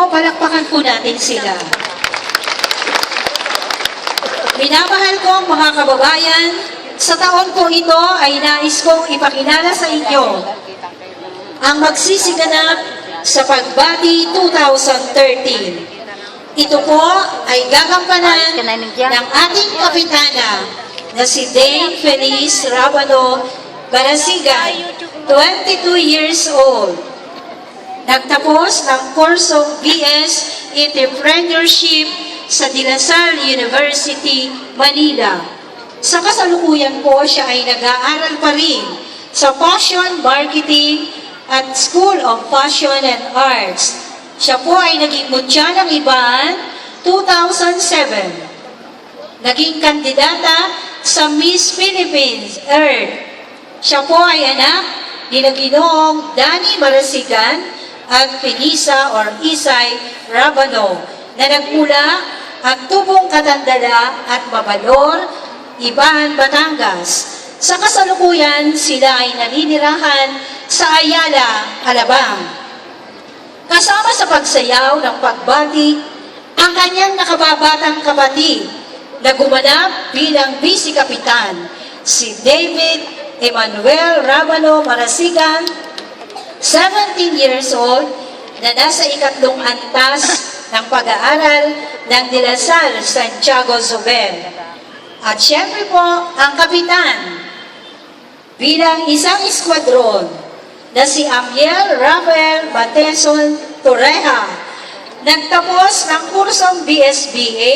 po, palakpakan po natin sila. Minamahal kong mga kababayan, sa taon po ito ay nais kong ipakilala sa inyo ang magsisiganap sa Pagbati 2013. Ito po ay gagampanan ng ating kapitana na si Dame Feliz Rabano Barasigan, 22 years old. Nagtapos ng kursong BS Entrepreneurship sa De La Salle University, Manila. Sa kasalukuyan po, siya ay nag-aaral pa rin sa Fashion Marketing at School of Fashion and Arts. Siya po ay naging mutya ng Iban 2007. Naging kandidata sa Miss Philippines Earth. Siya po ay anak ni Ginoong Danny Barasigan at Felisa or Isay Rabano na nagmula at Tubong Katandala at Babalor, Iban, Batangas. Sa kasalukuyan, sila ay naninirahan sa Ayala, Alabang. Kasama sa pagsayaw ng pagbati, ang kanyang nakababatang kapatid na gumanap bilang vice kapitan, si David Emmanuel Rabano Barasigan, 17 years old, na nasa ikatlong antas ng pag-aaral ng De La Salle, Santiago, Zobel. At syempre po, ang kapitan, bilang isang eskwadron, na si Amiel Rafael Bateson Torreja, nagtapos ng kursong BSBA,